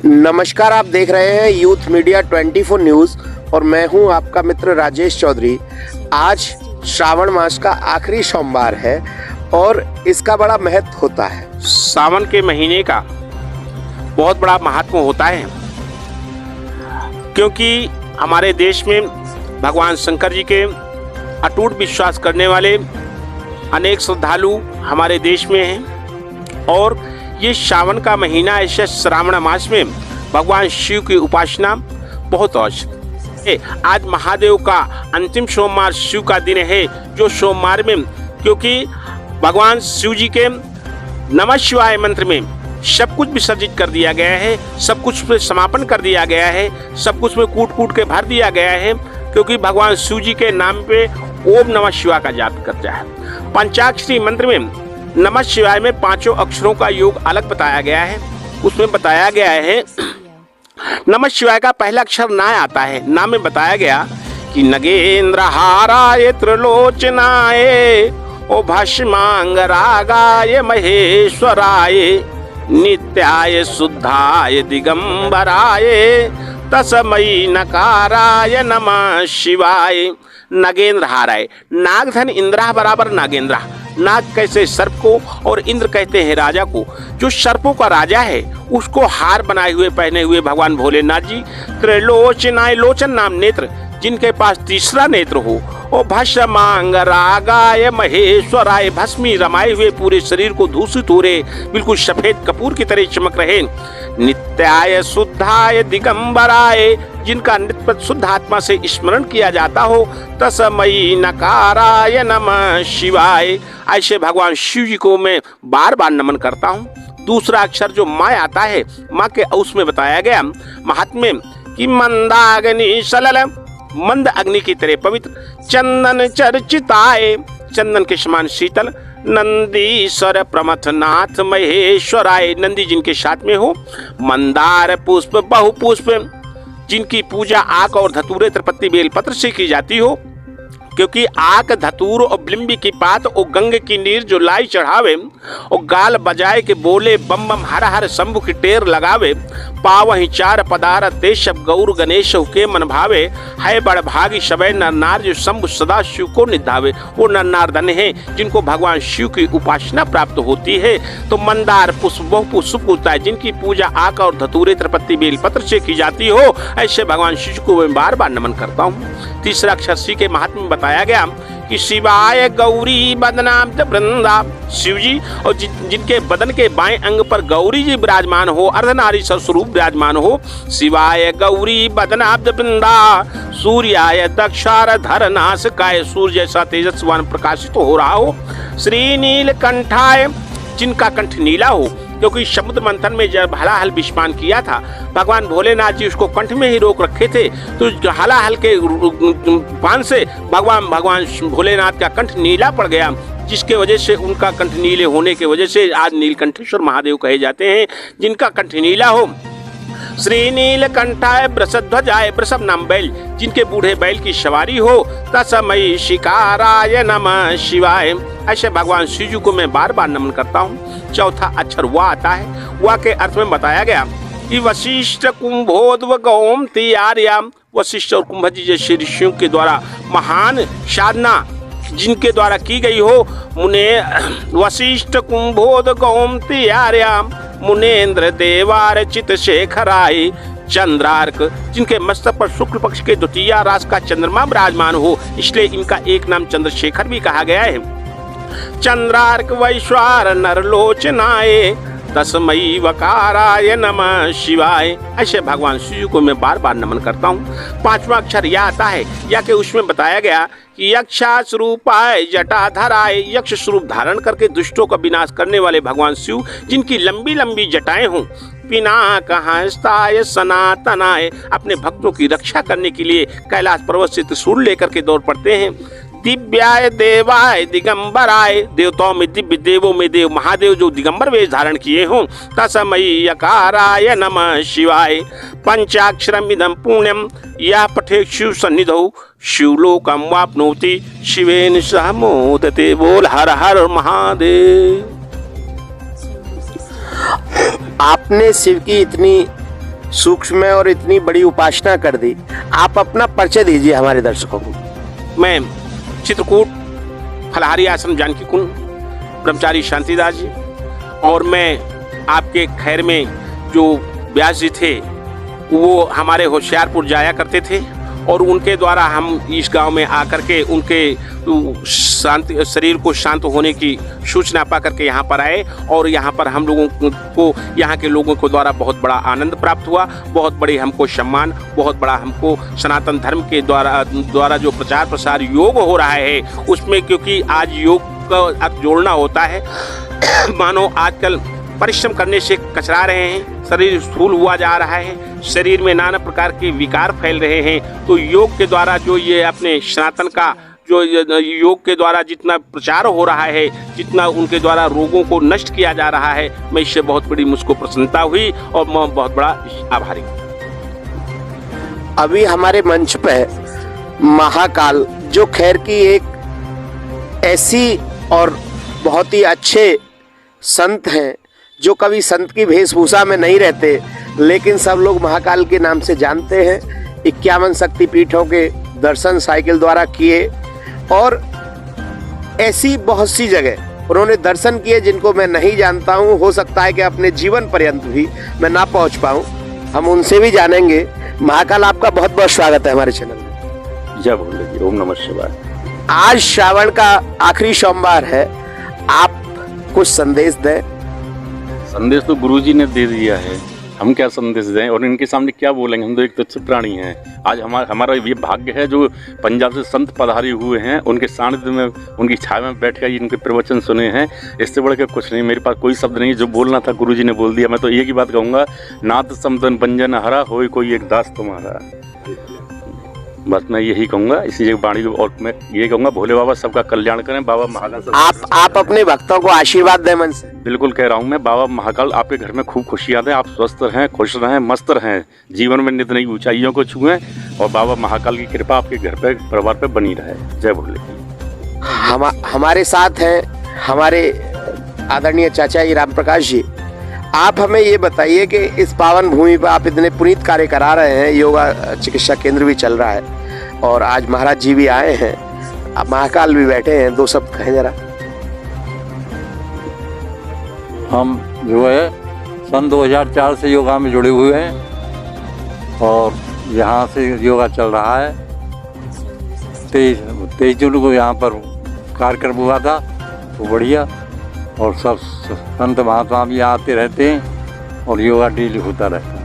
नमस्कार, आप देख रहे हैं यूथ मीडिया 24 न्यूज़ और मैं हूं आपका मित्र राजेश चौधरी। आज श्रावण मास का आखिरी सोमवार है और इसका बड़ा महत्व होता है। सावन के महीने का बहुत बड़ा महत्व होता है, क्योंकि हमारे देश में भगवान शंकर जी के अटूट विश्वास करने वाले अनेक श्रद्धालु हमारे देश में हैं और ये श्रावण का महीना ऐसे श्रावण मास में भगवान शिव की उपासना बहुत आवश्यक है। आज महादेव का अंतिम सोमवार शिव का दिन है, जो सोमवार में क्योंकि भगवान शिव जी के नमः शिवाय मंत्र में सब कुछ विसर्जित कर दिया गया है, सब कुछ पे समापन कर दिया गया है, सब कुछ में कूट कूट के भर दिया गया है, क्योंकि भगवान शिव जी के नाम पे ओम नमः शिवाय का जाप करता है। पंचाक्षरी मंत्र में नमः शिवाय में 5 अक्षरों का योग अलग बताया गया है। उसमें बताया गया है नमः शिवाय का पहला अक्षर ना आता है। नाम में बताया गया कि नगेंद्र हाराय त्रिलोचनाय ओ भस्मांग रागाय महेश्वराय नित्याय शुद्धाय दिगंबराय तस्मै नकाराय नमः शिवाय। नगेंद्र हाराय, नागधन इंद्रा बराबर नागेंद्र। नाग कैसे सर्प को और इंद्र कहते हैं राजा को। जो सर्पों का राजा है उसको हार बनाए हुए पहने हुए भगवान भोलेनाथ जी। त्रिलोचनाय, लोचन नाम नेत्र, जिनके पास तीसरा नेत्र हो। ओ भस्मांग रागाय महेश्वराय, भस्मी रमाए हुए पूरे शरीर को दूषित हो रहे, बिल्कुल सफेद कपूर की तरह चमक रहे। नित्याय शुद्धाय दिगंबराय, जिनका नित्य शुद्ध आत्मा से स्मरण किया जाता हो। तस्मै नकाराय नमः शिवाय, ऐसे भगवान शिव जी को मैं बार बार नमन करता हूँ। दूसरा अक्षर जो माँ आता है, माँ के उसमें बताया गया महात्म्य कि मंदाग्नि सलल, मंद अग्नि की तरह पवित्र, चंदन चर्चिताय, चंदन के समान शीतल, नंदीश्वर प्रमथनाथ महेश्वराय, नंदी जिनके साथ में हो। मंदार पुष्प बहुपुष्प, जिनकी पूजा आक और धतूरे त्रिपत्ति बेलपत्र से की जाती हो, क्योंकि आक धतूर और बिलिम्बी की पात और गंगे की नीर जो लाई चढ़ावे और गाल बजाए के बोले बम बम हर हर शंभु की टेर लगावे। पावहि चार पदार देश गौर गणेश के मन भावे, है बड़ भागी सबे नर नार जो शंभु सदा शिव को निधावे। वो नर नार धन है जिनको भगवान शिव की उपासना प्राप्त होती है। तो मंदार पुष्प बहुपुष्प होता है, जिनकी पूजा आक और धतूरे त्रिपत्ति बेलपत्र से की जाती हो। ऐसे भगवान शिव को मैं बार बार नमन करता हूँ। तीसरा अक्षर सी के महात्म्य में बताया गया कि शिवाय गौरी बदनाम वृंदा, शिव जी और जिनके बदन के बाएं अंग पर गौरी जी विराजमान हो, अर्धनारी स्वरूप विराजमान हो। शिवाय गौरी बदनाब्द वृंदा, सूर्याय दक्षार धर नासिकाय, सूर्य जैसा तेजस्वान प्रकाशित हो रहा हो। श्री नीलकंठाय, जिनका कंठ नीला हो, क्योंकि समुद्र मंथन में जब हलाहल विषपान किया था, भगवान भोलेनाथ जी उसको कंठ में ही रोक रखे थे। तो हलाहल के पान से भगवान भोलेनाथ का कंठ नीला पड़ गया, जिसके वजह से उनका कंठ नीले होने के वजह से आज नीलकंठेश्वर महादेव कहे जाते हैं, जिनका कंठ नीला हो। श्री नीलकंठाय वृषध्वजाय, वृषभ नाम बैल, जिनके बूढ़े बैल की सवारी हो। तस्मै शिकाराय नमः शिवाय, ऐसे भगवान शिव जी को मैं बार बार नमन करता हूँ। चौथा अक्षर वा आता है। वा के अर्थ में बताया गया कि वशिष्ठ कुंभोद्व गौमती आर्याम, वशिष्ठ और कुंभ जी जैसे ऋषियों के द्वारा महान साधना जिनके द्वारा की गई हो। मुने वशिष्ठ कुंभोद गौमती आर्याम, मुनेन्द्र देवार चित शेखराय, चंद्रार्क, जिनके मस्तक पर शुक्ल पक्ष के द्वितीय रास का चंद्रमा विराजमान हो, इसलिए इनका एक नाम चंद्रशेखर भी कहा गया है। चंद्रार्क वैश्वार नरलोचनाय, तस्मै वकाराय नमः शिवाय, ऐसे भगवान शिव को मैं बार बार नमन करता हूँ। पांचवा अक्षर या आता है। या के उसमें बताया गया कि यक्षा स्वरूपाय जटाधराय, यक्ष स्वरूप धारण करके दुष्टों का विनाश करने वाले भगवान शिव, जिनकी लंबी लंबी जटाएं हों। पिनाक हस्ताय सनातनाय, अपने भक्तों की रक्षा करने के लिए कैलाश पर्वत से त्रिशूल लेकर के दौड़ पड़ते हैं। दिव्याय देवाय दिगंबराय, देवताओं में दिव्य, देवों में देव, महादेव जो दिगंबर वेश धारण किए हों। तस्मै यकाराय नमः शिवाय। पंचाक्षरम इदं पुण्यम, यह पठेत् शिव सन्निधौ शिवलोकम वाप्नोति शिवेन सह मोदते। बोल हर हर महादेव। आपने शिव की इतनी सूक्ष्म और इतनी बड़ी उपासना कर दी। आप अपना परिचय दीजिए हमारे दर्शकों को। मैं चित्रकूट फलहारी आश्रम जानकी कुंड ब्रह्मचारी शांतिदास जी, और मैं आपके खैर में जो व्यास जी थे वो हमारे होशियारपुर जाया करते थे, और उनके द्वारा हम इस गांव में आकर के उनके शांति शरीर को शांत होने की सूचना पा करके यहाँ पर आए, और यहाँ पर हम लोगों को यहाँ के लोगों को द्वारा बहुत बड़ा आनंद प्राप्त हुआ, बहुत बड़ी हमको सम्मान, बहुत बड़ा हमको सनातन धर्म के द्वारा जो प्रचार प्रसार योग हो रहा है उसमें, क्योंकि आज योग का जोड़ना होता है। मानो आजकल परिश्रम करने से कचरा रहे हैं, शरीर स्थूल हुआ जा रहा है, शरीर में नाना प्रकार के विकार फैल रहे हैं, तो योग के द्वारा जो ये अपने सनातन का जो योग के द्वारा जितना प्रचार हो रहा है, जितना उनके द्वारा रोगों को नष्ट किया जा रहा है, मैं इससे बहुत बड़ी मुझको प्रसन्नता हुई और मैं बहुत बड़ा आभारी हूँ। अभी हमारे मंच पे महाकाल जो खैर की एक ऐसी और बहुत ही अच्छे संत हैं जो कभी संत की वेशभूषा में नहीं रहते, लेकिन सब लोग महाकाल के नाम से जानते हैं। 51 शक्तिपीठों के दर्शन साइकिल द्वारा किए, और ऐसी बहुत सी जगह उन्होंने दर्शन किए जिनको मैं नहीं जानता हूँ। हो सकता है कि अपने जीवन पर्यंत भी मैं ना पहुँच पाऊँ, हम उनसे भी जानेंगे। महाकाल, आपका बहुत बहुत स्वागत है हमारे चैनल में। जय भोले जी, ओम नमः शिवाय। आज श्रावण का आखिरी सोमवार है, आप कुछ संदेश दें। संदेश तो गुरुजी ने दे दिया है, हम क्या संदेश दें और इनके सामने क्या बोलेंगे। हम तो एक तुच्छ प्राणी हैं। आज हमारा ये भाग्य है जो पंजाब से संत पधारे हुए हैं, उनके सानिध्य में, उनकी छाया में बैठ कर इनके प्रवचन सुने हैं। इससे बढ़ के कुछ नहीं, मेरे पास कोई शब्द नहीं। जो बोलना था गुरुजी ने बोल दिया। मैं तो एक ही बात कहूँगा, नाथ समतन पंजन हरा होए कोई एक दास तुम्हारा। बस मैं यही कहूँगा, इसी वाणी। और मैं ये कहूँगा, भोले बाबा सबका कल्याण करें। बाबा महाकाल आप अपने भक्तों को आशीर्वाद दें मन से। बिल्कुल कह रहा हूँ मैं, बाबा महाकाल आपके घर में खूब खुशियाँ दें, आप स्वस्थ रहें, खुश रहें, मस्त रहें, जीवन में नित नई ऊंचाइयों को छुएं, और बाबा महाकाल की कृपा आपके घर पे, परिवार पे बनी रहे। जय भोले। हमारे साथ हैं हमारे आदरणीय चाचा जी राम प्रकाश जी। आप हमें ये बताइए कि इस पावन भूमि पर आप इतने पुनीत कार्य करा रहे हैं, योगा चिकित्सा केंद्र भी चल रहा है, और आज महाराज जी भी आए हैं, अब महाकाल भी बैठे हैं, दो शब्द कहें जरा। हम जो है सन 2004 से योगा में जुड़े हुए हैं, और यहाँ से योगा चल रहा है। 23 जून को यहाँ पर कार्यक्रम हुआ था, तो बढ़िया, और सब संत महात्मा भी आते रहते हैं, और योगा डेली होता रहता है।